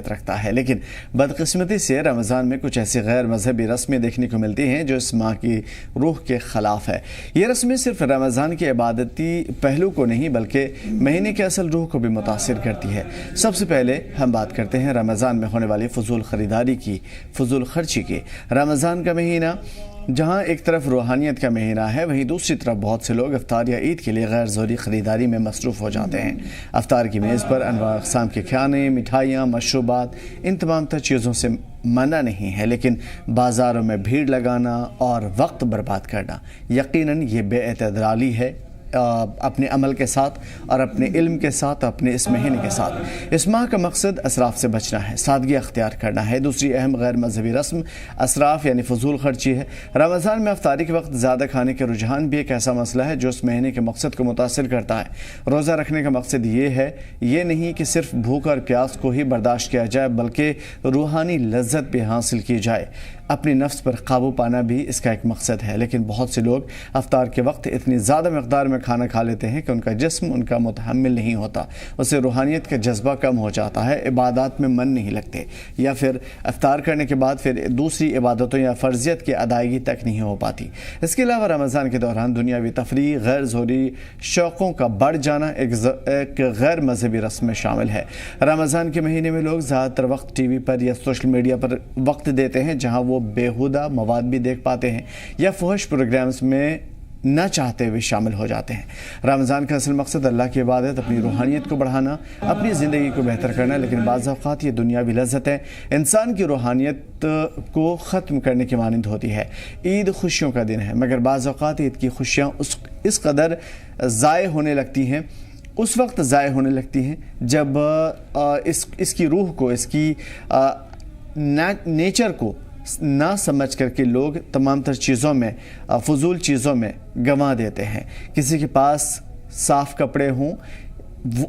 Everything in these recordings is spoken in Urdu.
رکھتا ہے، لیکن بدقسمتی سے رمضان میں کچھ ایسی غیر مذہبی رسمیں دیکھنے کو ملتی ہیں جو اس ماہ کی روح کے خلاف ہے۔ یہ رسمیں صرف رمضان کے عبادتی پہلو کو نہیں بلکہ مہینے کے اصل روح کو بھی متاثر کرتی ہے۔ سب سے پہلے ہم بات کرتے ہیں رمضان میں ہونے والی فضول خریداری کی، فضول خرچی کی۔ رمضان کا مہینہ جہاں ایک طرف روحانیت کا مہینہ ہے، وہیں دوسری طرف بہت سے لوگ افطار یا عید کے لیے غیر ضروری خریداری میں مصروف ہو جاتے ہیں۔ افطار کی میز پر انواع اقسام کے کھانے، مٹھائیاں، مشروبات، ان تمام تر چیزوں سے منع نہیں ہے، لیکن بازاروں میں بھیڑ لگانا اور وقت برباد کرنا یقیناً یہ بے اعتدالی ہے اپنے عمل کے ساتھ اور اپنے علم کے ساتھ، اپنے اس مہینے کے ساتھ۔ اس ماہ کا مقصد اسراف سے بچنا ہے، سادگی اختیار کرنا ہے۔ دوسری اہم غیر مذہبی رسم اسراف یعنی فضول خرچی ہے۔ رمضان میں افطاری کے وقت زیادہ کھانے کے رجحان بھی ایک ایسا مسئلہ ہے جو اس مہینے کے مقصد کو متاثر کرتا ہے۔ روزہ رکھنے کا مقصد یہ نہیں کہ صرف بھوک اور پیاس کو ہی برداشت کیا جائے بلکہ روحانی لذت بھی حاصل کی جائے۔ اپنی نفس پر قابو پانا بھی اس کا ایک مقصد ہے، لیکن بہت سے لوگ افطار کے وقت اتنی زیادہ مقدار میں کھانا کھا لیتے ہیں کہ ان کا جسم ان کا متحمل نہیں ہوتا، اسے روحانیت کا جذبہ کم ہو جاتا ہے، عبادات میں من نہیں لگتے، یا پھر افطار کرنے کے بعد پھر دوسری عبادتوں یا فرضیت کی ادائیگی تک نہیں ہو پاتی۔ اس کے علاوہ رمضان کے دوران دنیاوی تفریح، غیر ضروری شوقوں کا بڑھ جانا ایک غیر مذہبی رسم میں شامل ہے۔ رمضان کے مہینے میں لوگ زیادہ تر وقت ٹی وی پر یا سوشل میڈیا پر وقت دیتے ہیں جہاں وہ بیہودہ مواد بھی دیکھ پاتے ہیں یا فحش پروگرامز میں نہ چاہتے ہوئے شامل ہو جاتے ہیں۔ رمضان کا اصل مقصد اللہ کی عبادت، اپنی روحانیت کو بڑھانا، اپنی زندگی کو بہتر کرنا، لیکن بعض اوقات یہ دنیاوی لذتیں انسان کی روحانیت کو ختم کرنے کی مانند ہوتی ہے۔ عید خوشیوں کا دن ہے، مگر بعض اوقات عید کی خوشیاں اس قدر ضائع ہونے لگتی ہیں، اس وقت ضائع ہونے لگتی ہیں جب اس کی روح کو، اس کی نیچر کو نہ سمجھ کر کے لوگ تمام تر چیزوں میں، فضول چیزوں میں گنوا دیتے ہیں۔ کسی کے پاس صاف کپڑے ہوں،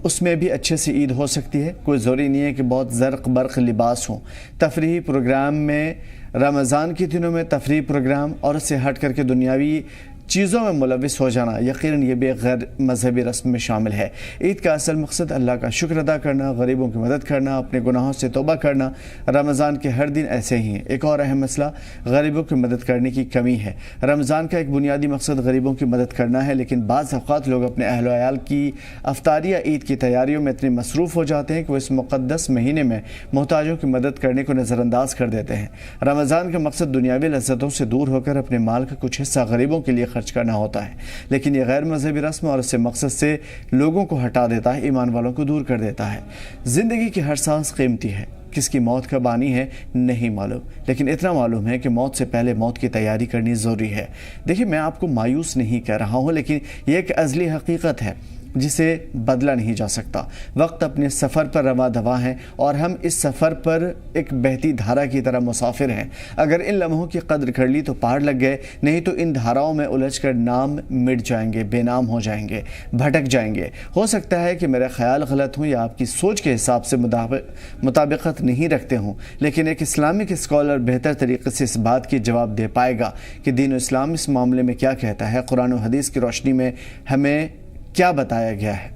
اس میں بھی اچھے سے عید ہو سکتی ہے، کوئی ضروری نہیں ہے کہ بہت زرق برق لباس ہوں۔ تفریحی پروگرام میں، رمضان کے دنوں میں تفریحی پروگرام اور اس سے ہٹ کر کے دنیاوی چیزوں میں ملوث ہو جانا یقیناً یہ بھی غیر مذہبی رسم میں شامل ہے۔ عید کا اصل مقصد اللہ کا شکر ادا کرنا، غریبوں کی مدد کرنا، اپنے گناہوں سے توبہ کرنا۔ رمضان کے ہر دن ایسے ہی ہیں۔ ایک اور اہم مسئلہ غریبوں کی مدد کرنے کی کمی ہے۔ رمضان کا ایک بنیادی مقصد غریبوں کی مدد کرنا ہے، لیکن بعض اوقات لوگ اپنے اہل و عیال کی افطاری یا عید کی تیاریوں میں اتنے مصروف ہو جاتے ہیں کہ وہ اس مقدس مہینے میں محتاجوں کی مدد کرنے کو نظر انداز کر دیتے ہیں۔ رمضان کا مقصد دنیاوی لذتوں سے دور ہو کر اپنے مال کا کچھ حصہ غریبوں کے لیے خرچ کرنا ہوتا ہے، لیکن یہ غیر مذہبی رسم اور اس سے مقصد سے لوگوں کو ہٹا دیتا ہے، ایمان والوں کو دور کر دیتا ہے۔ زندگی کی ہر سانس قیمتی ہے، کس کی موت کب آنی ہے نہیں معلوم، لیکن اتنا معلوم ہے کہ موت سے پہلے موت کی تیاری کرنی ضروری ہے۔ دیکھیں، میں آپ کو مایوس نہیں کہہ رہا ہوں، لیکن یہ ایک ازلی حقیقت ہے جسے بدلا نہیں جا سکتا۔ وقت اپنے سفر پر رواں دواں ہے اور ہم اس سفر پر ایک بہتی دھارا کی طرح مسافر ہیں۔ اگر ان لمحوں کی قدر کر لی تو پار لگ گئے، نہیں تو ان دھاراؤں میں الجھ کر نام مٹ جائیں گے، بے نام ہو جائیں گے، بھٹک جائیں گے۔ ہو سکتا ہے کہ میرے خیال غلط ہوں یا آپ کی سوچ کے حساب سے مطابقت نہیں رکھتے ہوں، لیکن ایک اسلامک اسکالر بہتر طریقے سے اس بات کی جواب دے پائے گا کہ دین و اسلام اس معاملے میں کیا کہتا ہے، قرآن و حدیث کی روشنی میں ہمیں کیا بتایا گیا ہے۔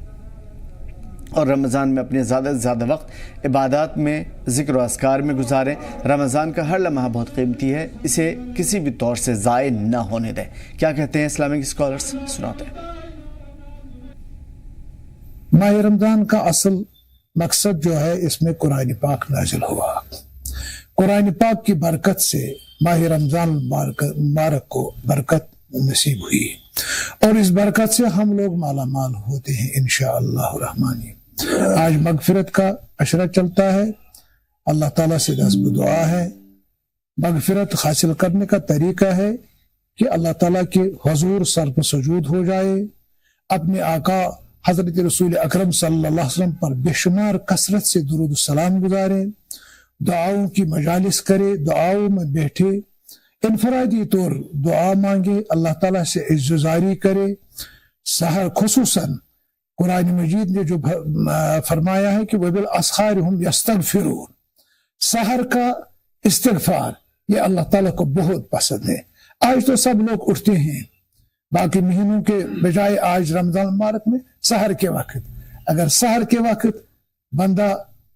اور رمضان میں اپنے زیادہ سے زیادہ وقت عبادات میں، ذکر و اذکار میں گزاریں۔ رمضان کا ہر لمحہ بہت قیمتی ہے، اسے کسی بھی طور سے ضائع نہ ہونے دیں۔ کیا کہتے ہیں اسلامک اسکالرز، سناتے ہیں۔ ماہ رمضان کا اصل مقصد جو ہے، اس میں قرآن پاک نازل ہوا۔ قرآن پاک کی برکت سے ماہ رمضان مبارک کو برکت نصیب ہوئی، اور اس برکت سے ہم لوگ مالا مال ہوتے ہیں انشاءاللہ الرحمن۔ آج مغفرت کا عشرہ چلتا ہے، اللہ تعالیٰ سے دست دعا ہے۔ مغفرت حاصل کرنے کا طریقہ ہے کہ اللہ تعالیٰ کے حضور سر پر سجود ہو جائے، اپنے آقا حضرت رسول اکرم صلی اللہ علیہ وسلم پر بے شمار کثرت سے درود السلام گزارے، دعاؤں کی مجالس کرے، دعاؤں میں بیٹھے، انفرادی طور دعا مانگے، اللہ تعالیٰ سے عزت کرے۔ سحر خصوصاً قرآن مجید نے جو فرمایا ہے کہ وَبِالْأَسْحَارِ هُمْ يَسْتَغْفِرُونَ، سحر کا استغفار یہ اللہ تعالیٰ کو بہت پسند ہے۔ آج تو سب لوگ اٹھتے ہیں، باقی مہینوں کے بجائے آج رمضان مبارک میں سحر کے وقت، اگر سحر کے وقت بندہ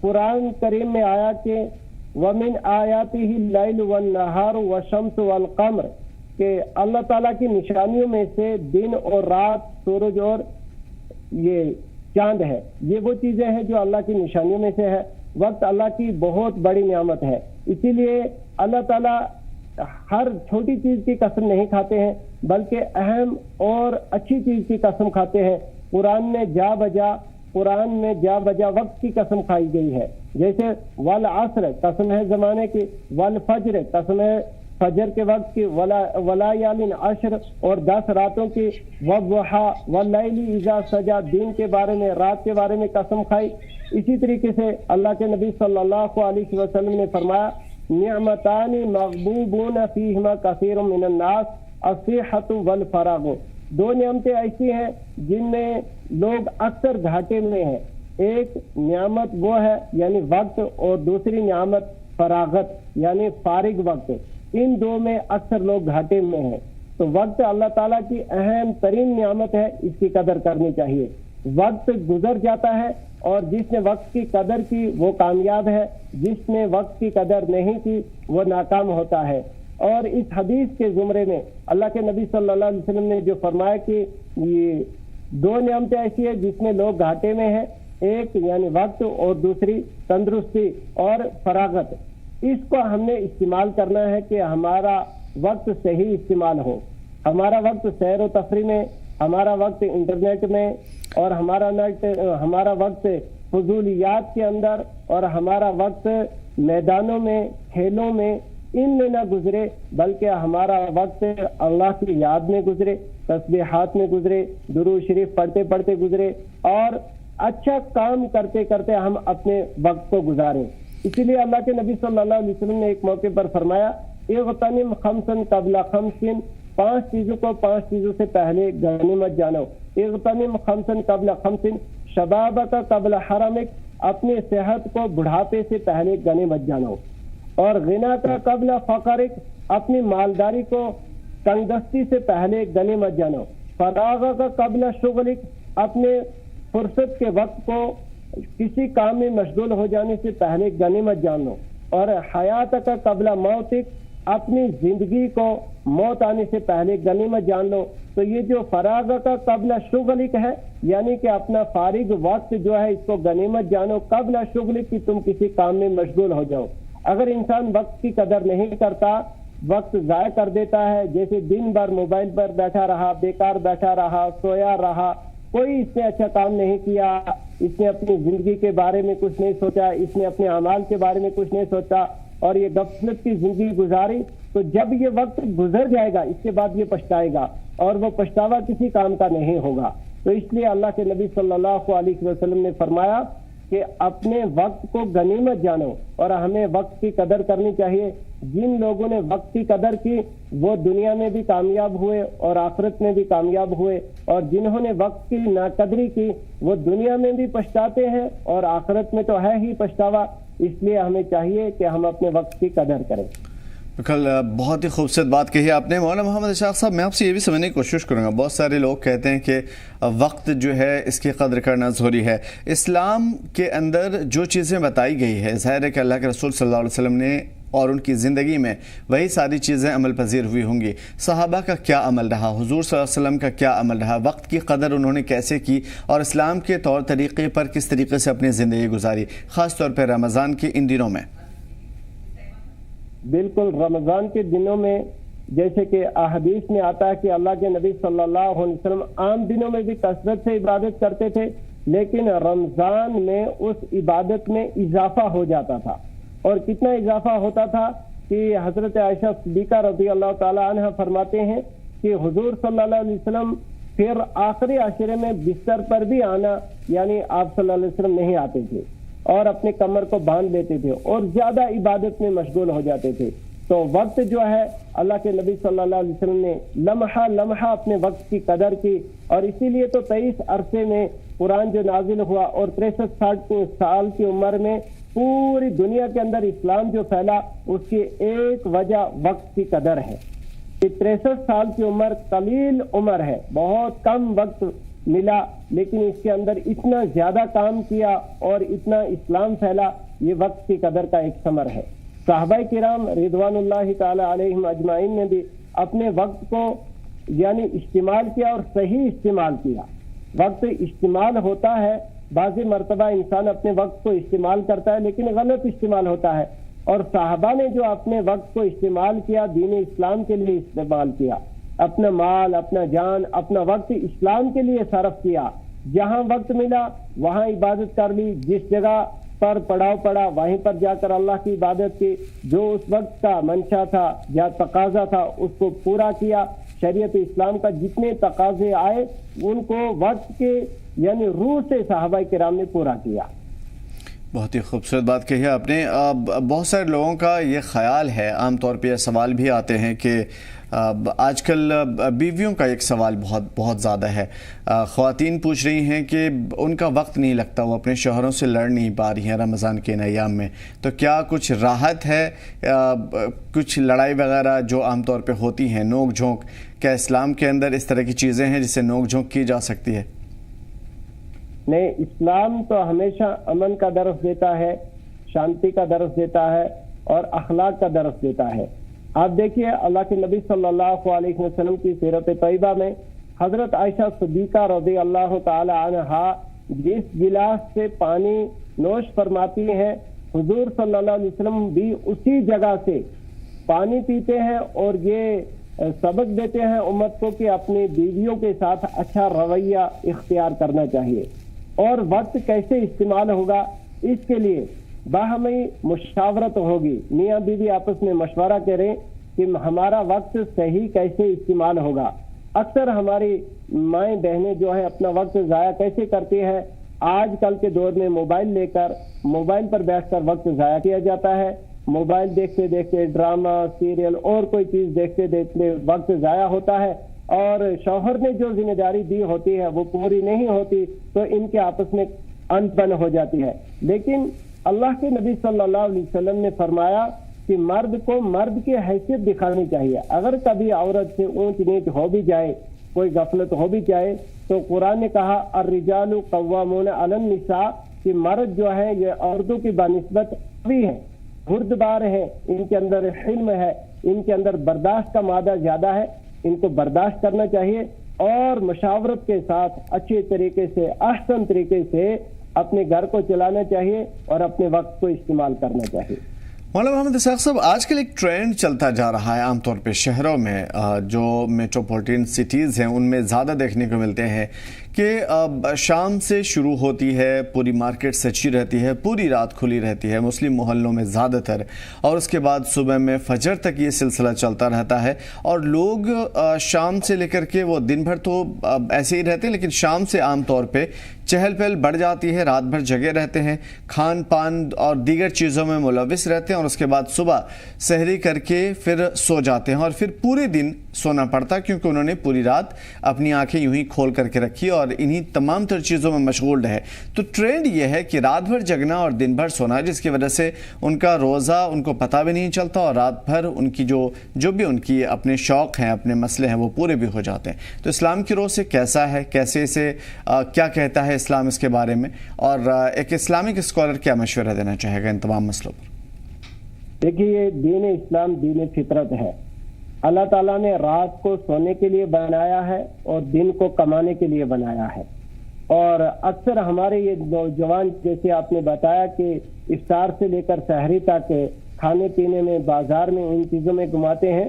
قرآن کریم میں آیا کہ وَمِنْ آیَاتِهِ اللَّيْلُ وَالنَّهَارُ وَالشَّمْسُ وَالْقَمْرُ کہ اللہ تعالیٰ کی نشانیوں میں سے دن اور رات، سورج اور یہ چاند ہے. یہ وہ چیزیں ہیں جو اللہ کی نشانیوں میں سے ہے. وقت اللہ کی بہت بڑی نعمت ہے، اسی لیے اللہ تعالیٰ ہر چھوٹی چیز کی قسم نہیں کھاتے ہیں بلکہ اہم اور اچھی چیز کی قسم کھاتے ہیں. قرآن میں جا بجا وقت کی قسم کھائی گئی ہے، جیسے والعصر قسم ہے زمانے کی، والفجر قسم ہے فجر کے وقت کی، ولیال عشر اور 10 راتوں کی، والضحی واللیل اذا سجا دن کے بارے میں، رات کے بارے میں قسم کھائی. اسی طریقے سے اللہ کے نبی صلی اللہ علیہ وسلم نے فرمایا نعمتان مغبوبون فیہما کثیر من الناس الصحۃ والفراغ. 2 نعمتیں ایسی ہیں جن میں لوگ اکثر گھاٹے میں ہیں. ایک نعمت وہ ہے یعنی وقت، اور دوسری نعمت فراغت یعنی فارغ وقت. ان 2 میں اکثر لوگ گھاٹے میں ہیں. تو وقت اللہ تعالیٰ کی اہم ترین نعمت ہے، اس کی قدر کرنی چاہیے. وقت گزر جاتا ہے اور جس نے وقت کی قدر کی وہ کامیاب ہے، جس نے وقت کی قدر نہیں کی وہ ناکام ہوتا ہے. اور اس حدیث کے زمرے میں اللہ کے نبی صلی اللہ علیہ وسلم نے جو فرمایا کہ یہ 2 نعمتیں ایسی ہیں جس میں لوگ گھاٹے میں ہیں، ایک یعنی وقت اور دوسری تندرستی اور فراغت. اس کو ہم نے استعمال کرنا ہے کہ ہمارا وقت صحیح استعمال ہو. ہمارا وقت سیر و تفریح میں، ہمارا وقت انٹرنیٹ میں، اور ہمارا وقت فضولیات کے اندر، اور ہمارا وقت میدانوں میں، کھیلوں میں، ان میں نہ گزرے، بلکہ ہمارا وقت اللہ کی یاد میں گزرے، تسبیحات میں گزرے، درود شریف پڑھتے پڑھتے گزرے، اور اچھا کام کرتے کرتے ہم اپنے وقت کو گزاریں. اسی لیے اللہ کے نبی صلی اللہ علیہ وسلم نے ایک موقع پر فرمایا اغتنم خمسن قبل خمسن، 5 چیزوں کو 5 چیزوں سے پہلے غنیمت جانو. اغتنم خمسن قبل خمسن شبابک قبل حرمک، اپنی صحت کو بڑھاپے سے پہلے غنیمت جانو. اور غنا کا قبل فقرک، اپنی مالداری کو تنگدستی سے پہلے غنیمت جانو. فراغ کا قبل شغلک، اپنے فرصت کے وقت کو کسی کام میں مشغول ہو جانے سے پہلے غنیمت جان لو. اور حیات کا قبل موتک، اپنی زندگی کو موت آنے سے پہلے غنیمت جان لو. تو یہ جو فراغ کا قبل شغلک ہے یعنی کہ اپنا فارغ وقت جو ہے اس کو غنیمت جانو قبل شغلک، کہ تم کسی کام میں مشغول ہو جاؤ. اگر انسان وقت کی قدر نہیں کرتا، وقت ضائع کر دیتا ہے، جیسے دن بھر موبائل پر بیٹھا رہا، بیکار بیٹھا رہا، سویا رہا، کوئی اس نے اچھا کام نہیں کیا، اس نے اپنی زندگی کے بارے میں کچھ نہیں سوچا، اس نے اپنے اعمال کے بارے میں کچھ نہیں سوچا، اور یہ غفلت کی زندگی گزاری، تو جب یہ وقت گزر جائے گا اس کے بعد یہ پچھتائے گا، اور وہ پچھتاوا کسی کام کا نہیں ہوگا. تو اس لیے اللہ کے نبی صلی اللہ علیہ وسلم نے فرمایا کہ اپنے وقت کو غنیمت جانو، اور ہمیں وقت کی قدر کرنی چاہیے. جن لوگوں نے وقت کی قدر کی وہ دنیا میں بھی کامیاب ہوئے اور آخرت میں بھی کامیاب ہوئے، اور جنہوں نے وقت کی ناقدری کی وہ دنیا میں بھی پچھتاتے ہیں اور آخرت میں تو ہے ہی پچھتاوا. اس لیے ہمیں چاہیے کہ ہم اپنے وقت کی قدر کریں. کل بہت ہی خوبصورت بات کہی آپ نے. مولانا محمد اشاق صاحب، میں آپ سے یہ بھی سمجھنے کی کوشش کروں گا، بہت سارے لوگ کہتے ہیں کہ وقت جو ہے اس کی قدر کرنا ضروری ہے. اسلام کے اندر جو چیزیں بتائی گئی ہے، ظاہر ہے کہ اللہ کے رسول صلی اللہ علیہ وسلم نے اور ان کی زندگی میں وہی ساری چیزیں عمل پذیر ہوئی ہوں گی. صحابہ کا کیا عمل رہا، حضور صلی اللہ علیہ وسلم کا کیا عمل رہا، وقت کی قدر انہوں نے کیسے کی، اور اسلام کے طور طریقے پر کس طریقے سے اپنی زندگی گزاری، خاص طور پہ رمضان کے ان دنوں میں. بالکل، رمضان کے دنوں میں جیسے کہ احادیث میں آتا ہے کہ اللہ کے نبی صلی اللہ علیہ وسلم عام دنوں میں بھی کثرت سے عبادت کرتے تھے، لیکن رمضان میں اس عبادت میں اضافہ ہو جاتا تھا. اور کتنا اضافہ ہوتا تھا کہ حضرت عائشہ صدیقہ رضی اللہ تعالی عنہ فرماتے ہیں کہ حضور صلی اللہ علیہ وسلم پھر آخری عشرے میں بستر پر بھی آنا یعنی آپ صلی اللہ علیہ وسلم نہیں آتے تھے، اور اپنے کمر کو باندھ لیتے تھے اور زیادہ عبادت میں مشغول ہو جاتے تھے. تو وقت جو ہے اللہ کے نبی صلی اللہ علیہ وسلم نے لمحہ لمحہ اپنے وقت کی قدر کی، اور اسی لیے تو 23 عرصے میں قرآن جو نازل ہوا اور 63 سال کی عمر میں پوری دنیا کے اندر اسلام جو پھیلا، اس کی ایک وجہ وقت کی قدر ہے. 63 سال کی عمر قلیل عمر ہے، بہت کم وقت ملا، لیکن اس کے اندر اتنا زیادہ کام کیا اور اتنا اسلام پھیلا، یہ وقت کی قدر کا ایک ثمر ہے۔ صحابہ کرام رضوان اللہ تعالی علیہم اجمعین نے بھی اپنے وقت کو یعنی استعمال کیا اور صحیح استعمال کیا۔ وقت استعمال ہوتا ہے، بعض مرتبہ انسان اپنے وقت کو استعمال کرتا ہے لیکن غلط استعمال ہوتا ہے، اور صحابہ نے جو اپنے وقت کو استعمال کیا دین اسلام کے لیے استعمال کیا، اپنا مال، اپنا جان، اپنا وقت اسلام کے لیے صرف کیا۔ جہاں وقت ملا وہاں عبادت کر لی، جس جگہ پر پڑاؤ پڑا وہیں پر جا کر اللہ کی عبادت کی، جو اس وقت کا منشا تھا یا تقاضا تھا اس کو پورا کیا۔ شریعت اسلام کا جتنے تقاضے آئے ان کو وقت کے یعنی روح سے صحابہ کرام نے پورا کیا۔ بہت ہی خوبصورت بات کہی ہے آپ نے۔ بہت سارے لوگوں کا یہ خیال ہے، عام طور پہ یہ سوال بھی آتے ہیں کہ آج کل بیویوں کا ایک سوال بہت زیادہ ہے۔ خواتین پوچھ رہی ہیں کہ ان کا وقت نہیں لگتا، وہ اپنے شوہروں سے لڑ نہیں پا رہی ہیں رمضان کے ایام میں، تو کیا کچھ راحت ہے؟ کچھ لڑائی وغیرہ جو عام طور پہ ہوتی ہیں، نوک جھونک، کیا اسلام کے اندر اس طرح کی چیزیں ہیں جس سے نوک جھونک کی جا سکتی ہے؟ نہیں، اسلام تو ہمیشہ امن کا درس دیتا ہے، شانتی کا درس دیتا ہے اور اخلاق کا درس دیتا ہے۔ آپ دیکھیے اللہ کے نبی صلی اللہ علیہ وسلم کی سیرت طیبہ میں حضرت عائشہ صدیقہ رضی اللہ تعالی عنہا جس گلاس سے پانی نوش فرماتی ہیں، حضور صلی اللہ علیہ وسلم بھی اسی جگہ سے پانی پیتے ہیں، اور یہ سبق دیتے ہیں امت کو کہ اپنی بیویوں کے ساتھ اچھا رویہ اختیار کرنا چاہیے، اور وقت کیسے استعمال ہوگا اس کے لیے باہمی مشاورت ہوگی۔ میاں بیوی آپس میں مشورہ کریں کہ ہمارا وقت صحیح کیسے استعمال ہوگا۔ اکثر ہماری مائیں بہنیں جو ہیں اپنا وقت ضائع کیسے کرتی ہیں؟ آج کل کے دور میں موبائل لے کر موبائل پر بیٹھ کر وقت ضائع کیا جاتا ہے، موبائل دیکھتے دیکھتے ڈرامہ، سیریل اور کوئی چیز دیکھتے دیکھتے وقت ضائع ہوتا ہے، اور شوہر نے جو ذمہ داری دی ہوتی ہے وہ پوری نہیں ہوتی، تو ان کے آپس میں انبن ہو جاتی ہے۔ لیکن اللہ کے نبی صلی اللہ علیہ وسلم نے فرمایا کہ مرد کو مرد کی حیثیت دکھانی چاہیے۔ اگر کبھی عورت سے اونچ نیچ ہو بھی جائے، کوئی غفلت ہو بھی جائے، تو قرآن نے کہا الرجال قوامون علی النساء، کہ مرد جو ہے یہ عورتوں کی بنسبت قوی ہے، بردبار ہے، ان کے اندر حلم ہے، ان کے اندر برداشت کا مادہ زیادہ ہے، ان کو برداشت کرنا چاہیے اور مشاورت کے ساتھ اچھے طریقے سے، احسن طریقے سے اپنے گھر کو چلانا چاہیے اور اپنے وقت کو استعمال کرنا چاہیے۔ مولانا محمد اسحاق صاحب، آج کل ایک ٹرینڈ چلتا جا رہا ہے عام طور پہ شہروں میں، جو میٹروپولیٹن سٹیز ہیں ان میں زیادہ دیکھنے کو ملتے ہیں کہ شام سے شروع ہوتی ہے، پوری مارکیٹ سجی رہتی ہے، پوری رات کھلی رہتی ہے مسلم محلوں میں زیادہ تر، اور اس کے بعد صبح میں فجر تک یہ سلسلہ چلتا رہتا ہے، اور لوگ شام سے لے کر کے وہ دن بھر تو ایسے ہی رہتے ہیں، لیکن شام سے عام طور پہ چہل پہل بڑھ جاتی ہے، رات بھر جگے رہتے ہیں، کھان پان اور دیگر چیزوں میں ملوث رہتے ہیں، اور اس کے بعد صبح سحری کر کے پھر سو جاتے ہیں، اور پھر پورے دن سونا پڑتا کیونکہ انہوں نے پوری رات اپنی آنکھیں یوں ہی کھول کر کے رکھی اور انہی تمام تر چیزوں میں مشغول رہے۔ تو ٹرینڈ یہ ہے کہ رات بھر جگنا اور دن بھر سونا، جس کی وجہ سے ان کا روزہ ان کو پتہ بھی نہیں چلتا، اور رات بھر ان کی جو بھی ان کی اپنے شوق ہیں، اپنے مسئلے ہیں، وہ پورے بھی ہو جاتے ہیں۔ تو اسلام کی روح سے کیسا ہے، کیسے اسے کیا کہتا ہے اسلام اس کے بارے میں، اور ایک اسلامک اسکالر کیا مشورہ دینا چاہے گا ان تمام مسئلوں پر؟ دیکھیے، دین اسلام دین فطرت ہے۔ اللہ تعالیٰ نے رات کو سونے کے لیے بنایا ہے اور دن کو کمانے کے لیے بنایا ہے، اور اکثر ہمارے یہ نوجوان جیسے آپ نے بتایا کہ افطار سے لے کر سحری تک کھانے پینے میں، بازار میں، ان چیزوں میں گماتے ہیں،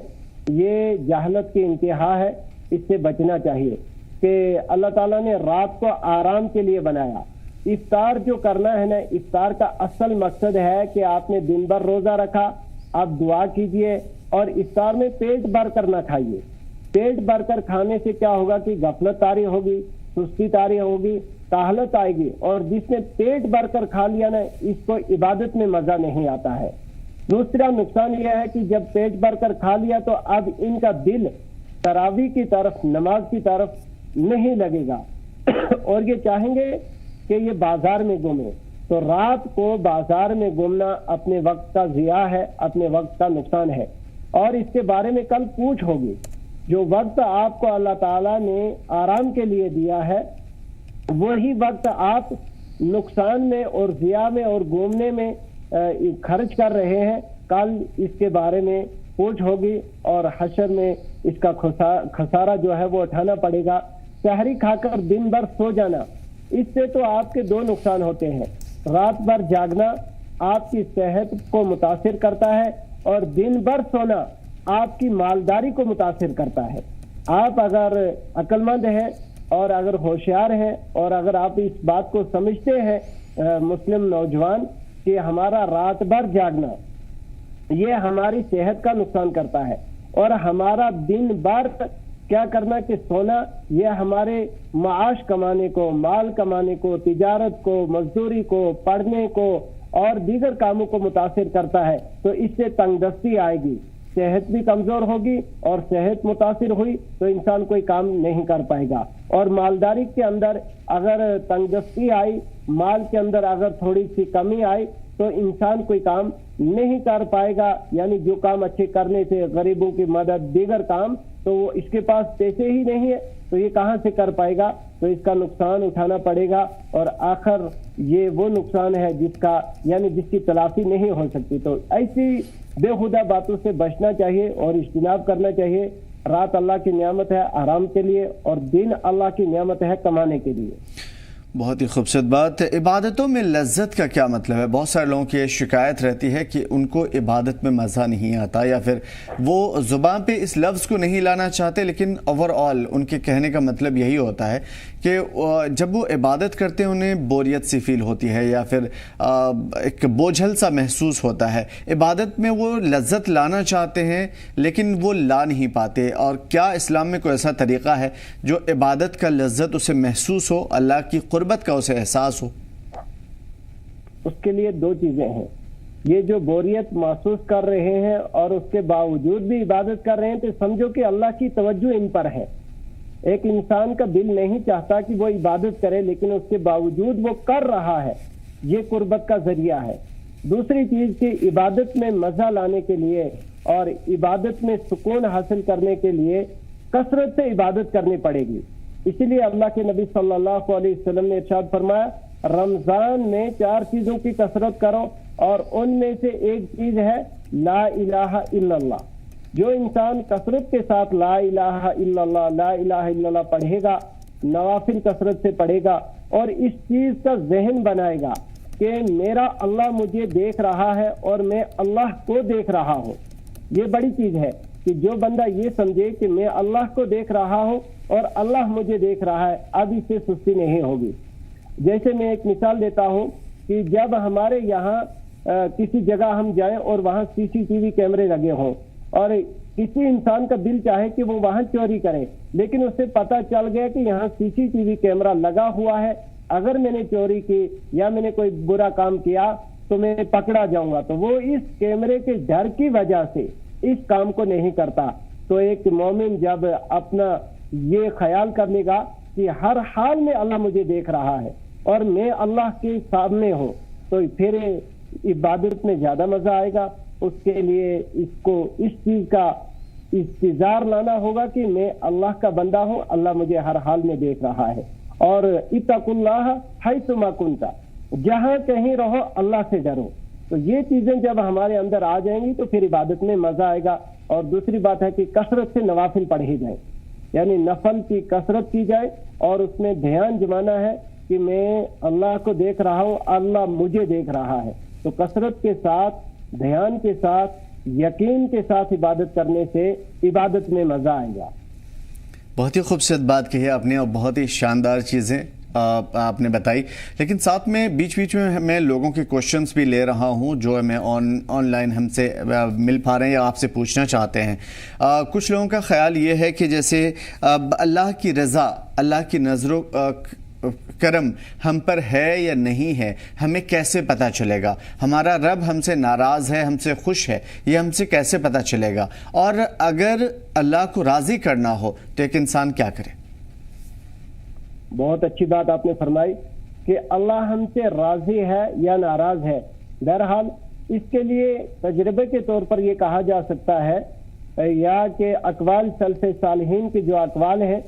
یہ جہالت کی انتہا ہے۔ اس سے بچنا چاہیے کہ اللہ تعالیٰ نے رات کو آرام کے لیے بنایا۔ افطار جو کرنا ہے نا، افطار کا اصل مقصد ہے کہ آپ نے دن بھر روزہ رکھا، آپ دعا کیجئے اور افطار میں پیٹ بھر کر نہ کھائیے۔ پیٹ بھر کر کھانے سے کیا ہوگا کہ غفلت طاری ہوگی، سستی طاری ہوگی، کاہلت آئے گی، اور جس نے پیٹ بھر کر کھا لیا نا، اس کو عبادت میں مزہ نہیں آتا ہے۔ دوسرا نقصان یہ ہے کہ جب پیٹ بھر کر کھا لیا تو اب ان کا دل تراویح کی طرف، نماز کی طرف نہیں لگے گا، اور یہ چاہیں گے کہ یہ بازار میں گھومے۔ تو رات کو بازار میں گھومنا اپنے وقت کا ضیاع ہے، اپنے وقت کا نقصان ہے، اور اس کے بارے میں کل پوچھ ہوگی۔ جو وقت آپ کو اللہ تعالیٰ نے آرام کے لیے دیا ہے، وہی وقت آپ نقصان میں اور ضیاع میں اور گھومنے میں خرچ کر رہے ہیں، کل اس کے بارے میں پوچھ ہوگی اور حشر میں اس کا خسارہ جو ہے وہ اٹھانا پڑے گا۔ سحری کھا کر دن بھر سو جانا، اس سے تو آپ کے دو نقصان ہوتے ہیں۔ رات بھر جاگنا آپ کی صحت کو متاثر کرتا ہے اور دن بھر سونا آپ کی مالداری کو متاثر کرتا ہے۔ آپ اگر عقل مند ہیں اور اگر ہوشیار ہیں اور اگر آپ اس بات کو سمجھتے ہیں مسلم نوجوان کہ ہمارا رات بھر جاگنا یہ ہماری صحت کا نقصان کرتا ہے اور ہمارا دن بھر کیا کرنا کہ سونا یہ ہمارے معاش کمانے کو، مال کمانے کو، تجارت کو، مزدوری کو، پڑھنے کو اور دیگر کاموں کو متاثر کرتا ہے، تو اس سے تنگ دستی آئے گی، صحت بھی کمزور ہوگی اور صحت متاثر ہوئی تو انسان کوئی کام نہیں کر پائے گا۔ اور مالداری کے اندر اگر تنگ دستی آئی، مال کے اندر اگر تھوڑی سی کمی آئی تو انسان کوئی کام نہیں کر پائے گا، یعنی جو کام اچھے کرنے تھے، غریبوں کی مدد، دیگر کام، تو وہ اس کے پاس پیسے ہی نہیں ہے تو یہ کہاں سے کر پائے گا، تو اس کا نقصان اٹھانا پڑے گا اور آخر یہ وہ نقصان ہے جس کی تلافی نہیں ہو سکتی۔ تو ایسی بےہودہ باتوں سے بچنا چاہیے اور اجتناب کرنا چاہیے۔ رات اللہ کی نعمت ہے آرام کے لیے اور دن اللہ کی نعمت ہے کمانے کے لیے۔ بہت ہی خوبصورت بات۔ عبادتوں میں لذت کا کیا مطلب ہے؟ بہت سارے لوگوں کی یہ شکایت رہتی ہے کہ ان کو عبادت میں مزہ نہیں آتا یا پھر وہ زبان پہ اس لفظ کو نہیں لانا چاہتے، لیکن اوور آل ان کے کہنے کا مطلب یہی ہوتا ہے کہ جب وہ عبادت کرتے ہیں انہیں بوریت سی فیل ہوتی ہے یا پھر ایک بوجھل سا محسوس ہوتا ہے۔ عبادت میں وہ لذت لانا چاہتے ہیں لیکن وہ لا نہیں پاتے، اور کیا اسلام میں کوئی ایسا طریقہ ہے جو عبادت کا لذت اسے محسوس ہو، اللہ کی قربت کا اسے احساس ہو؟ اس کے لیے دو چیزیں ہیں۔ یہ جو بوریت محسوس کر رہے ہیں اور اس کے باوجود بھی عبادت کر رہے ہیں تو سمجھو کہ اللہ کی توجہ ان پر ہے۔ ایک انسان کا دل نہیں چاہتا کہ وہ عبادت کرے لیکن اس کے باوجود وہ کر رہا ہے، یہ قربت کا ذریعہ ہے۔ دوسری چیز کہ عبادت میں مزہ لانے کے لیے اور عبادت میں سکون حاصل کرنے کے لیے کثرت سے عبادت کرنی پڑے گی۔ اسی لیے اللہ کے نبی صلی اللہ علیہ وسلم نے ارشاد فرمایا رمضان میں 4 چیزوں کی کثرت کرو اور ان میں سے ایک چیز ہے لا الہ الا اللہ۔ جو انسان کثرت کے ساتھ لا الہ الا اللہ لا الہ الا اللہ پڑھے گا، نوافل کثرت سے پڑھے گا اور اس چیز کا ذہن بنائے گا کہ میرا اللہ مجھے دیکھ رہا ہے اور میں اللہ کو دیکھ رہا ہوں۔ یہ بڑی چیز ہے کہ جو بندہ یہ سمجھے کہ میں اللہ کو دیکھ رہا ہوں اور اللہ مجھے دیکھ رہا ہے، اب اس سے سستی نہیں ہوگی۔ جیسے میں ایک مثال دیتا ہوں کہ جب ہمارے یہاں کسی جگہ ہم جائیں اور وہاں CCTV کیمرے لگے ہوں اور کسی انسان کا دل چاہے کہ وہ وہاں چوری کرے، لیکن اسے پتہ چل گیا کہ یہاں CCTV کیمرہ لگا ہوا ہے، اگر میں نے چوری کی یا میں نے کوئی برا کام کیا تو میں پکڑا جاؤں گا، تو وہ اس کیمرے کے ڈر کی وجہ سے اس کام کو نہیں کرتا۔ تو ایک مومن جب اپنا یہ خیال کرنے گا کہ ہر حال میں اللہ مجھے دیکھ رہا ہے اور میں اللہ کے سامنے ہوں، تو پھر عبادت میں زیادہ مزہ آئے گا۔ اس کے لیے اس کو اس چیز کا انتظار لانا ہوگا کہ میں اللہ کا بندہ ہوں، اللہ مجھے ہر حال میں دیکھ رہا ہے۔ اور اتقوا اللہ حیث ما کنت، جہاں کہیں رہو اللہ سے ڈرو۔ تو یہ چیزیں جب ہمارے اندر آ جائیں گی تو پھر عبادت میں مزہ آئے گا۔ اور دوسری بات ہے کہ کثرت سے نوافل پڑھی جائے، یعنی نفل کی کثرت کی جائے اور اس میں دھیان جمانا ہے کہ میں اللہ کو دیکھ رہا ہوں، اللہ مجھے دیکھ رہا ہے۔ تو کثرت کے ساتھ، دھیان کے ساتھ، یقین کے ساتھ عبادت کرنے سے عبادت میں مزہ آئے گا۔ بہت ہی خوبصورت بات کہی آپ نے اور بہت ہی شاندار چیزیں آپ نے بتائی، لیکن ساتھ میں بیچ میں میں لوگوں کے کوشچنز بھی لے رہا ہوں جو میں آن لائن ہم سے مل پا رہے ہیں یا آپ سے پوچھنا چاہتے ہیں۔ کچھ لوگوں کا خیال یہ ہے کہ جیسے اللہ کی رضا، اللہ کی نظر و کرم ہم پر ہے یا نہیں ہے، ہمیں کیسے پتہ چلے گا؟ ہمارا رب ہم سے ناراض ہے، ہم سے خوش ہے، یہ ہم سے کیسے پتہ چلے گا؟ اور اگر اللہ کو راضی کرنا ہو تو ایک انسان کیا کرے؟ بہت اچھی بات آپ نے فرمائی کہ اللہ ہم سے راضی ہے یا ناراض ہے۔ بہرحال اس کے لیے تجربے کے طور پر یہ کہا جا سکتا ہے یا کہ اقوال سلف صالحین کے جو اقوال ہیں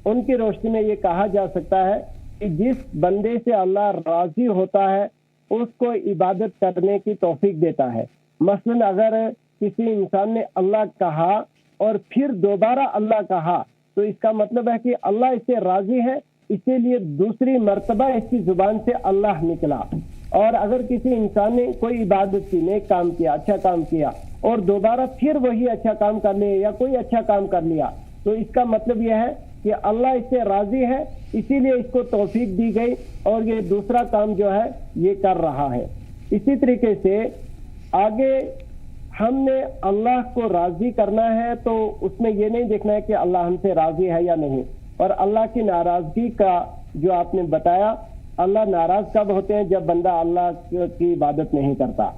ان کی روشنی میں یہ کہا جا سکتا ہے کہ جس بندے سے اللہ راضی ہوتا ہے اس کو عبادت کرنے کی توفیق دیتا ہے۔ مثلا اگر کسی انسان نے اللہ کہا اور پھر دوبارہ اللہ کہا تو اس کا مطلب ہے کہ اللہ اس سے راضی ہے، اسی لیے دوسری مرتبہ اس کی زبان سے اللہ نکلا۔ اور اگر کسی انسان نے کوئی عبادت کی، نیک کام کیا، اچھا کام کیا اور دوبارہ پھر وہی اچھا کام کر لیا یا کوئی اچھا کام کر لیا تو اس کا مطلب یہ ہے کہ اللہ اس سے راضی ہے، اسی لیے اس کو توفیق دی گئی اور یہ دوسرا کام جو ہے یہ کر رہا ہے۔ اسی طریقے سے آگے ہم نے اللہ کو راضی کرنا ہے تو اس میں یہ نہیں دیکھنا ہے کہ اللہ ہم سے راضی ہے یا نہیں۔ اور اللہ کی ناراضگی کا جو آپ نے بتایا، اللہ ناراض کب ہوتے ہیں؟ جب بندہ اللہ کی عبادت نہیں کرتا۔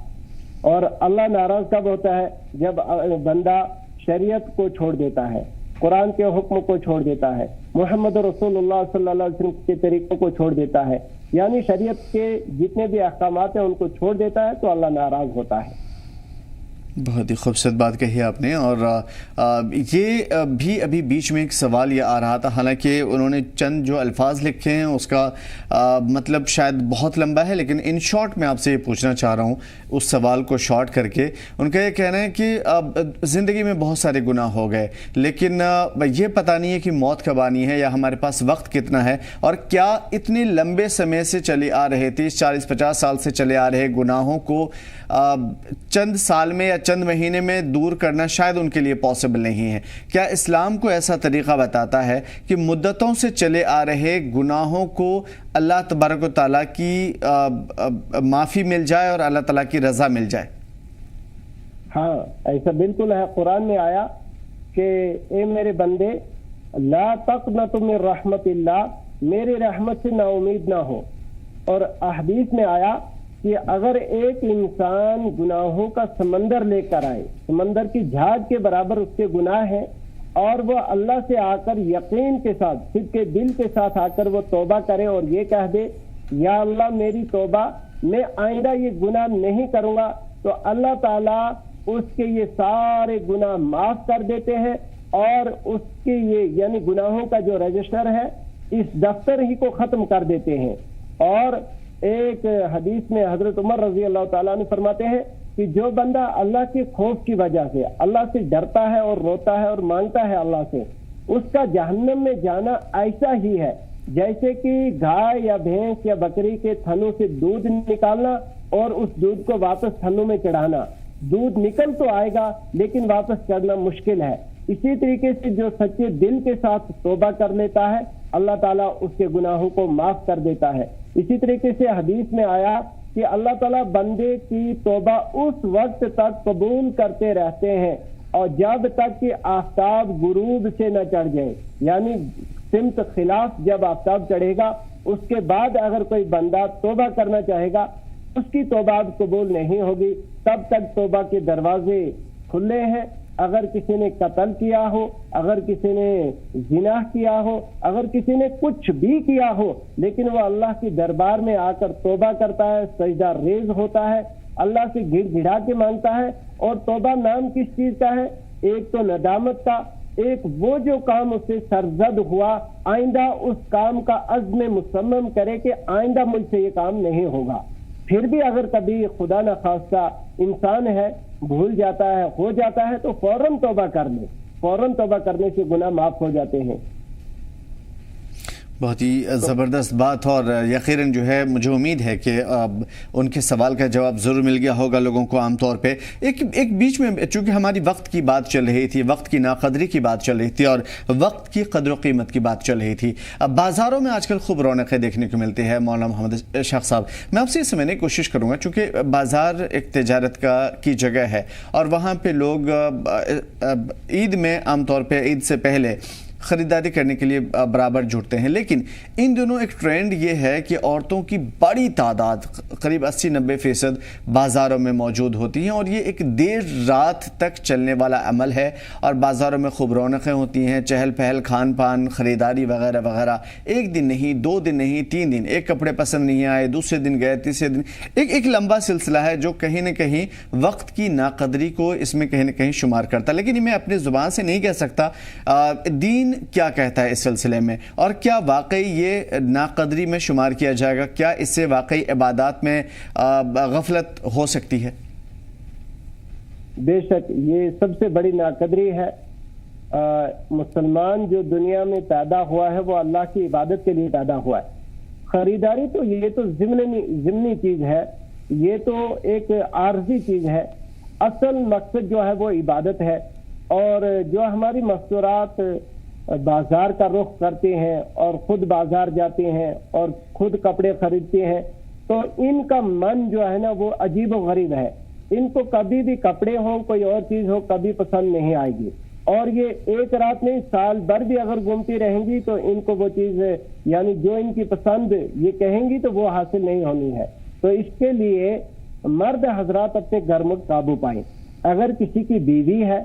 اور اللہ ناراض کب ہوتا ہے؟ جب بندہ شریعت کو چھوڑ دیتا ہے، قرآن کے حکم کو چھوڑ دیتا ہے، محمد رسول اللہ صلی اللہ علیہ وسلم کے طریقوں کو چھوڑ دیتا ہے، یعنی شریعت کے جتنے بھی احکامات ہیں ان کو چھوڑ دیتا ہے تو اللہ ناراض ہوتا ہے۔ بہت ہی خوبصورت بات کہی آپ نے۔ اور یہ بھی ابھی بیچ میں ایک سوال یہ آ رہا تھا، حالانکہ انہوں نے چند جو الفاظ لکھے ہیں اس کا مطلب شاید بہت لمبا ہے، لیکن ان شارٹ میں آپ سے یہ پوچھنا چاہ رہا ہوں اس سوال کو شارٹ کر کے۔ ان کا یہ کہنا ہے کہ زندگی میں بہت سارے گناہ ہو گئے، لیکن یہ پتہ نہیں ہے کہ موت کب آنی ہے یا ہمارے پاس وقت کتنا ہے، اور کیا اتنے لمبے سمے سے چلی آ رہے 30-40-50 سال سے چلے آ رہے گناہوں کو چند سال میں یا چند مہینے میں دور کرنا شاید ان کے لیے پاسبل نہیں ہے۔ کیا اسلام کو ایسا طریقہ بتاتا ہے کہ مدتوں سے چلے آ رہے گناہوں کو اللہ تبارک و تعالیٰ کی معافی مل جائے اور اللہ تعالیٰ کی رضا مل جائے؟ ہاں، ایسا بالکل ہے۔ قرآن میں آیا کہ اے میرے بندے لا تقنطوا من رحمت اللہ، میری رحمت سے نا امید نہ ہو۔ اور احادیث میں آیا کہ اگر ایک انسان گناہوں کا سمندر لے کر آئے، سمندر کی جھاگ کے برابر اس کے گناہ ہیں، اور وہ اللہ سے آ کر یقین کے ساتھ، صدق کے دل کے ساتھ آ کر وہ توبہ کرے اور یہ کہہ دے یا اللہ میری توبہ، میں آئندہ یہ گناہ نہیں کروں گا، تو اللہ تعالیٰ اس کے یہ سارے گناہ معاف کر دیتے ہیں اور اس کے یہ یعنی گناہوں کا جو رجسٹر ہے اس دفتر ہی کو ختم کر دیتے ہیں۔ اور ایک حدیث میں حضرت عمر رضی اللہ تعالیٰ نے فرماتے ہیں کہ جو بندہ اللہ کے خوف کی وجہ سے اللہ سے ڈرتا ہے اور روتا ہے اور مانگتا ہے اللہ سے، اس کا جہنم میں جانا ایسا ہی ہے جیسے کہ گائے یا بھینس یا بکری کے تھنوں سے دودھ نکالنا اور اس دودھ کو واپس تھنوں میں چڑھانا۔ دودھ نکل تو آئے گا لیکن واپس چڑھنا مشکل ہے۔ اسی طریقے سے جو سچے دل کے ساتھ توبہ کر لیتا ہے اللہ تعالیٰ اس کے گناہوں کو معاف کر دیتا ہے۔ اسی طریقے سے حدیث میں آیا کہ اللہ تعالیٰ بندے کی توبہ اس وقت تک قبول کرتے رہتے ہیں اور جب تک کہ آفتاب غروب سے نہ چڑھ جائے، یعنی سمت خلاف جب آفتاب چڑھے گا اس کے بعد اگر کوئی بندہ توبہ کرنا چاہے گا اس کی توبہ اب قبول نہیں ہوگی، تب تک توبہ کے دروازے کھلے ہیں۔ اگر کسی نے قتل کیا ہو، اگر کسی نے زنا کیا ہو، اگر کسی نے کچھ بھی کیا ہو، لیکن وہ اللہ کے دربار میں آ کر توبہ کرتا ہے، سجدہ ریز ہوتا ہے، اللہ سے گڑ گڑا کے مانگتا ہے۔ اور توبہ نام کس چیز کا ہے؟ ایک تو ندامت کا، ایک وہ جو کام اس سے سرزد ہوا آئندہ اس کام کا عزم مصمم کرے کہ آئندہ مجھ سے یہ کام نہیں ہوگا۔ پھر بھی اگر کبھی خدا نخواستہ انسان ہے بھول جاتا ہے، ہو جاتا ہے، تو فوراً توبہ کر لے، فوراً توبہ کرنے سے گناہ معاف ہو جاتے ہیں۔ بہت ہی زبردست بات، اور یقیناً جو ہے مجھے امید ہے کہ ان کے سوال کا جواب ضرور مل گیا ہوگا لوگوں کو۔ عام طور پہ ایک بیچ میں چونکہ ہماری وقت کی بات چل رہی تھی، وقت کی ناقدری کی بات چل رہی تھی اور وقت کی قدر و قیمت کی بات چل رہی تھی، بازاروں میں آج کل خوب رونقیں دیکھنے کو ملتی ہے۔ مولانا محمد اشفاق صاحب، میں آپ سے یہ سمجھنے کی کوشش کروں گا، چونکہ بازار ایک تجارت کی جگہ ہے اور وہاں پہ لوگ عید میں عام طور پہ عید سے پہلے خریداری کرنے کے لیے برابر جھوٹتے ہیں، لیکن ان دنوں ایک ٹرینڈ یہ ہے کہ عورتوں کی بڑی تعداد قریب 80-90% بازاروں میں موجود ہوتی ہیں، اور یہ ایک دیر رات تک چلنے والا عمل ہے اور بازاروں میں خوب رونقیں ہوتی ہیں، چہل پہل، کھان پان، خریداری وغیرہ وغیرہ۔ ایک دن نہیں، 2 دن نہیں، 3 دن، ایک کپڑے پسند نہیں آئے، دوسرے دن گئے، تیسرے دن، ایک لمبا سلسلہ ہے جو کہیں نہ کہیں وقت کی ناقدری کو اس میں کہیں نہ کہیں شمار کرتا۔ لیکن میں اپنی زبان سے نہیں کہہ سکتا، دین کیا کہتا ہے اس سلسلے میں، اور کیا واقعی یہ ناقدری میں شمار کیا جائے گا؟ کیا اس سے واقعی عبادات میں غفلت ہو سکتی ہے؟ بے شک یہ سب سے بڑی ناقدری ہے۔ مسلمان جو دنیا میں پیدا ہوا ہے وہ اللہ کی عبادت کے لیے پیدا ہوا ہے۔ خریداری تو یہ تو ضمنی چیز ہے، یہ تو ایک عارضی چیز ہے۔ اصل مقصد جو ہے وہ عبادت ہے، اور جو ہماری مستورات بازار کا رخ کرتے ہیں اور خود بازار جاتے ہیں اور خود کپڑے خریدتے ہیں، تو ان کا من جو ہے نا وہ عجیب و غریب ہے۔ ان کو کبھی بھی کپڑے ہوں کوئی اور چیز ہو کبھی پسند نہیں آئے گی، اور یہ ایک رات نہیں سال بھر بھی اگر گھومتی رہیں گی تو ان کو وہ چیز یعنی جو ان کی پسند یہ کہیں گی تو وہ حاصل نہیں ہونی ہے۔ تو اس کے لیے مرد حضرات اپنے گھر میں قابو پائیں۔ اگر کسی کی بیوی ہے،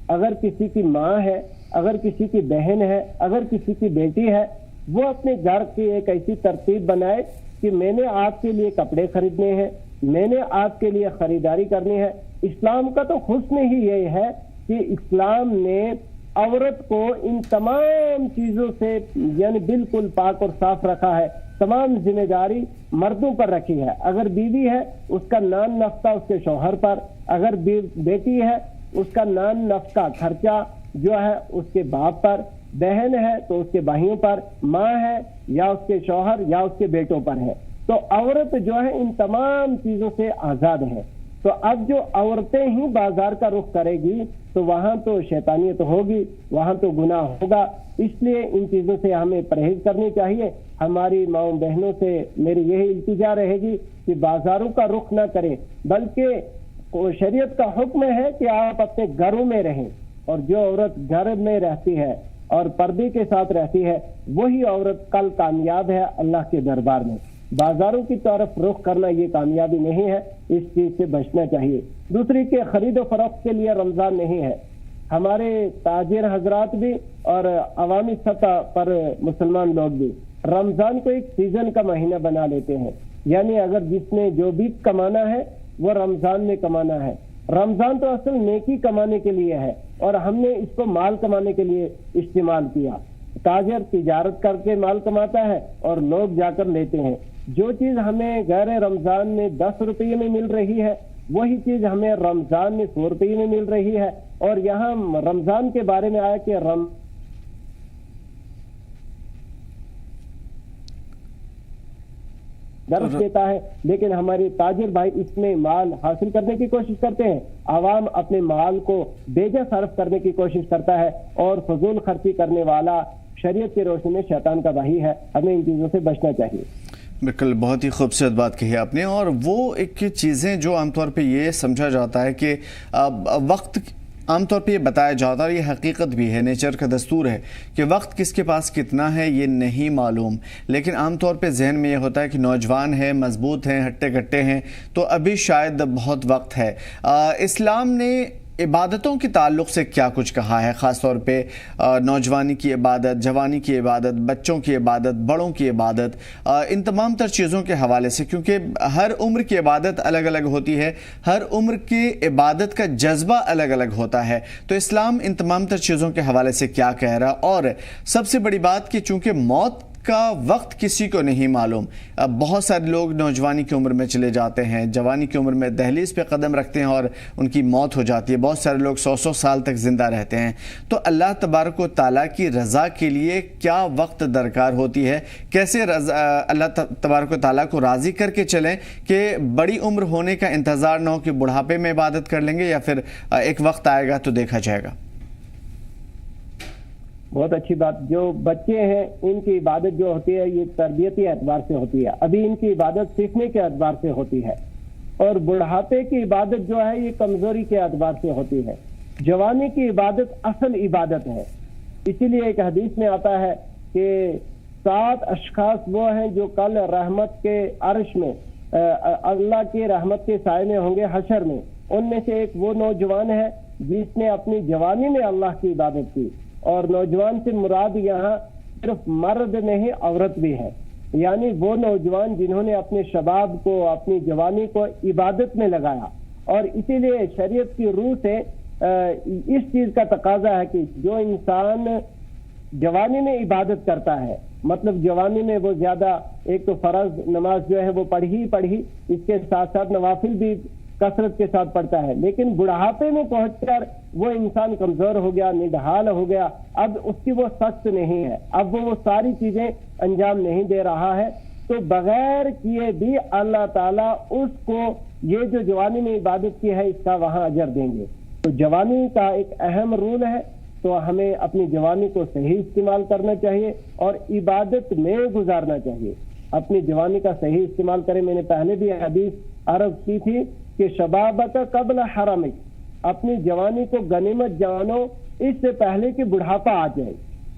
اگر کسی کی ماں ہے، اگر کسی کی بہن ہے، اگر کسی کی بیٹی ہے، وہ اپنے گھر کی ایک ایسی ترتیب بنائے کہ میں نے آپ کے لیے کپڑے خریدنے ہیں، میں نے آپ کے لیے خریداری کرنی ہے۔ اسلام کا تو حسن ہی یہ ہے کہ اسلام نے عورت کو ان تمام چیزوں سے یعنی بالکل پاک اور صاف رکھا ہے۔ تمام ذمہ داری مردوں پر رکھی ہے۔ اگر بیوی ہے اس کا نان نفقہ اس کے شوہر پر، اگر بیٹی ہے اس کا نان نفقہ خرچہ جو ہے اس کے باپ پر، بہن ہے تو اس کے بھائیوں پر، ماں ہے یا اس کے شوہر یا اس کے بیٹوں پر ہے۔ تو عورت جو ہے ان تمام چیزوں سے آزاد ہے۔ تو اب جو عورتیں ہی بازار کا رخ کرے گی تو وہاں تو شیطانیت ہوگی، وہاں تو گناہ ہوگا۔ اس لیے ان چیزوں سے ہمیں پرہیز کرنی چاہیے۔ ہماری ماؤں بہنوں سے میری یہی التجا رہے گی کہ بازاروں کا رخ نہ کریں، بلکہ شریعت کا حکم ہے کہ آپ اپنے گھروں میں رہیں، اور جو عورت گھر میں رہتی ہے اور پردے کے ساتھ رہتی ہے وہی عورت کل کامیاب ہے اللہ کے دربار میں۔ بازاروں کی طرف رخ کرنا یہ کامیابی نہیں ہے، اس چیز سے بچنا چاہیے۔ دوسری کہ خرید و فروخت کے لیے رمضان نہیں ہے۔ ہمارے تاجر حضرات بھی اور عوامی سطح پر مسلمان لوگ بھی رمضان کو ایک سیزن کا مہینہ بنا لیتے ہیں، یعنی اگر جس نے جو بھی کمانا ہے وہ رمضان میں کمانا ہے۔ رمضان تو اصل نیکی کمانے کے لیے ہے، اور ہم نے اس کو مال کمانے کے لیے استعمال کیا۔ تاجر تجارت کر کے مال کماتا ہے اور لوگ جا کر لیتے ہیں۔ جو چیز ہمیں غیر رمضان میں 10 روپے میں مل رہی ہے وہی چیز ہمیں رمضان میں 100 روپے میں مل رہی ہے۔ اور یہاں رمضان کے بارے میں آیا کہ درس دیتا ہے، لیکن ہمارے تاجر بھائی اس میں مال حاصل کرنے کی کوشش کرتے ہیں۔ عوام اپنے مال کو بیجا صرف کرنے کی کوشش کرتا ہے، اور فضول خرچی کرنے والا شریعت کی روشنی میں شیطان کا بھائی ہے۔ ہمیں ان چیزوں سے بچنا چاہیے۔ بالکل، بہت ہی خوبصورت بات کہی آپ نے۔ اور وہ ایک چیزیں جو عام طور پہ یہ سمجھا جاتا ہے کہ وقت عام طور پہ یہ بتایا جاتا ہے، اور یہ حقیقت بھی ہے، نیچر کا دستور ہے کہ وقت کس کے پاس کتنا ہے یہ نہیں معلوم، لیکن عام طور پہ ذہن میں یہ ہوتا ہے کہ نوجوان ہیں، مضبوط ہیں، ہٹے کٹے ہیں، تو ابھی شاید بہت وقت ہے۔ اسلام نے عبادتوں کے تعلق سے کیا کچھ کہا ہے، خاص طور پہ نوجوانی کی عبادت، جوانی کی عبادت، بچوں کی عبادت، بڑوں کی عبادت، ان تمام تر چیزوں کے حوالے سے، کیونکہ ہر عمر کی عبادت الگ الگ ہوتی ہے، ہر عمر کی عبادت کا جذبہ الگ الگ ہوتا ہے، تو اسلام ان تمام تر چیزوں کے حوالے سے کیا کہہ رہا؟ اور سب سے بڑی بات کہ چونکہ موت کا وقت کسی کو نہیں معلوم، بہت سارے لوگ نوجوانی کی عمر میں چلے جاتے ہیں، جوانی کی عمر میں دہلیز پہ قدم رکھتے ہیں اور ان کی موت ہو جاتی ہے، بہت سارے لوگ 100 سال تک زندہ رہتے ہیں۔ تو اللہ تبارک و تعالیٰ کی رضا کے لیے کیا وقت درکار ہوتی ہے؟ کیسے اللہ تبارک و تعالیٰ کو راضی کر کے چلیں کہ بڑی عمر ہونے کا انتظار نہ ہو کہ بڑھاپے میں عبادت کر لیں گے، یا پھر ایک وقت آئے گا تو دیکھا جائے گا؟ بہت اچھی بات۔ جو بچے ہیں ان کی عبادت جو ہوتی ہے یہ تربیتی اعتبار سے ہوتی ہے، ابھی ان کی عبادت سیکھنے کے اعتبار سے ہوتی ہے، اور بڑھاپے کی عبادت جو ہے یہ کمزوری کے اعتبار سے ہوتی ہے۔ جوانی کی عبادت اصل عبادت ہے۔ اسی لیے ایک حدیث میں آتا ہے کہ 7 اشخاص وہ ہیں جو کل رحمت کے عرش میں اللہ کی رحمت کے سائے میں ہوں گے حشر میں۔ ان میں سے ایک وہ نوجوان ہے جس نے اپنی جوانی میں اللہ کی عبادت کی، اور نوجوان سے مراد یہاں صرف مرد نہیں عورت بھی ہے، یعنی وہ نوجوان جنہوں نے اپنے شباب کو، اپنی جوانی کو عبادت میں لگایا۔ اور اسی لیے شریعت کی روح سے اس چیز کا تقاضا ہے کہ جو انسان جوانی میں عبادت کرتا ہے، مطلب جوانی میں وہ زیادہ ایک تو فرض نماز جو ہے وہ پڑھی، اس کے ساتھ ساتھ نوافل بھی کثرت کے ساتھ پڑھتا ہے، لیکن بڑھاپے میں پہنچ کر وہ انسان کمزور ہو گیا، نڈھال ہو گیا، اب اس کی وہ سخت نہیں ہے، اب وہ ساری چیزیں انجام نہیں دے رہا ہے، تو بغیر کیے بھی اللہ تعالیٰ اس کو یہ جو جوانی میں عبادت کی ہے اس کا وہاں اجر دیں گے۔ تو جوانی کا ایک اہم رول ہے، تو ہمیں اپنی جوانی کو صحیح استعمال کرنا چاہیے اور عبادت میں گزارنا چاہیے۔ اپنی جوانی کا صحیح استعمال کریں۔ میں نے پہلے بھی حدیث عرض کی تھی کہ شبابک قبل حرمک، اپنی جوانی کو غنیمت جانو اس سے پہلے کہ بڑھاپا آ جائے۔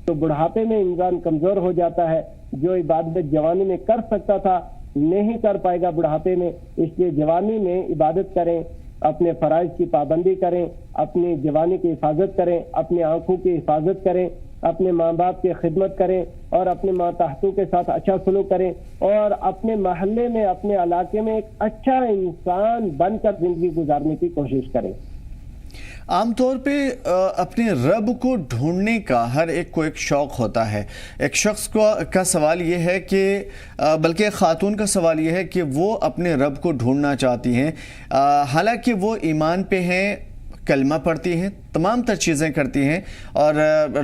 تو بڑھاپے میں انسان کمزور ہو جاتا ہے، جو عبادت جوانی میں کر سکتا تھا نہیں کر پائے گا بڑھاپے میں، اس لیے جوانی میں عبادت کریں، اپنے فرائض کی پابندی کریں، اپنی جوانی کی حفاظت کریں، اپنی آنکھوں کی حفاظت کریں، اپنے ماں باپ کی خدمت کریں اور اپنے ماتحتوں کے ساتھ اچھا سلوک کریں اور اپنے محلے میں اپنے علاقے میں ایک اچھا انسان بن کر زندگی گزارنے کی کوشش کریں۔ عام طور پہ اپنے رب کو ڈھونڈنے کا ہر ایک کو ایک شوق ہوتا ہے۔ ایک شخص کا سوال یہ ہے کہ بلکہ خاتون کا سوال یہ ہے کہ وہ اپنے رب کو ڈھونڈنا چاہتی ہیں، حالانکہ وہ ایمان پہ ہیں، کلمہ پڑھتی ہیں، تمام تر چیزیں کرتی ہیں اور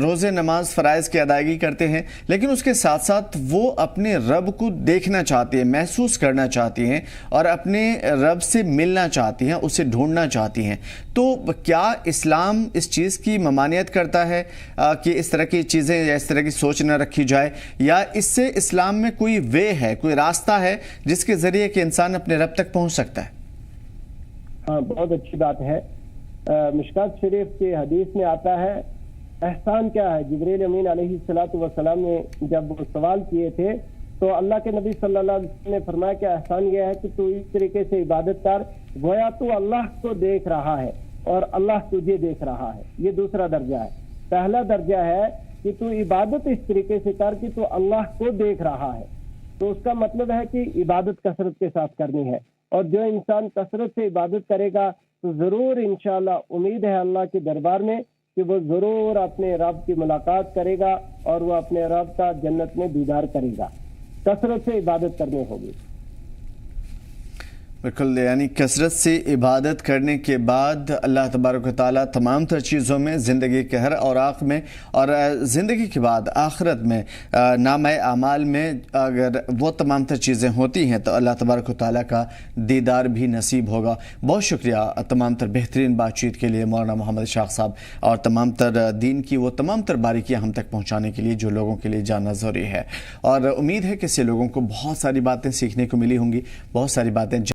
روزے نماز فرائض کی ادائیگی کرتے ہیں، لیکن اس کے ساتھ ساتھ وہ اپنے رب کو دیکھنا چاہتی ہیں، محسوس کرنا چاہتی ہیں اور اپنے رب سے ملنا چاہتی ہیں، اسے ڈھونڈنا چاہتی ہیں۔ تو کیا اسلام اس چیز کی ممانعت کرتا ہے کہ اس طرح کی چیزیں یا اس طرح کی سوچ نہ رکھی جائے، یا اس سے اسلام میں کوئی وے ہے، کوئی راستہ ہے جس کے ذریعے کہ انسان اپنے رب تک پہنچ سکتا ہے؟ ہاں، بہت اچھی بات ہے۔ مشکات شریف کی حدیث میں آتا ہے احسان کیا ہے۔ جبریل امین علیہ السلام نے جب وہ سوال کیے تھے تو اللہ کے نبی صلی اللہ علیہ وسلم نے فرمایا کہ احسان یہ ہے کہ تو اس طریقے سے عبادت کر گویا تو اللہ کو دیکھ رہا ہے اور اللہ تجھے دیکھ رہا ہے۔ یہ دوسرا درجہ ہے۔ پہلا درجہ ہے کہ تو عبادت اس طریقے سے کر کہ تو اللہ کو دیکھ رہا ہے، تو اس کا مطلب ہے کہ عبادت کثرت کے ساتھ کرنی ہے، اور جو انسان کثرت سے عبادت کرے گا تو ضرور انشاءاللہ امید ہے اللہ کے دربار میں کہ وہ ضرور اپنے رب کی ملاقات کرے گا اور وہ اپنے رب کا جنت میں دیدار کرے گا۔ کثرت سے عبادت کرنی ہوگی۔ بالکل، یعنی کثرت سے عبادت کرنے کے بعد اللہ تبارک و تعالیٰ تمام تر چیزوں میں، زندگی کے ہر اوراق میں اور زندگی کے بعد آخرت میں نامہ اعمال میں اگر وہ تمام تر چیزیں ہوتی ہیں تو اللہ تبارک و تعالیٰ کا دیدار بھی نصیب ہوگا۔ بہت شکریہ تمام تر بہترین بات چیت کے لیے مولانا محمد اسحاق صاحب، اور تمام تر دین کی وہ تمام تر باریکیاں ہم تک پہنچانے کے لیے جو لوگوں کے لیے جاننا ضروری ہے، اور امید ہے کہ اس سے لوگوں کو بہت ساری باتیں سیکھنے کو ملی ہوں گی، بہت ساری باتیں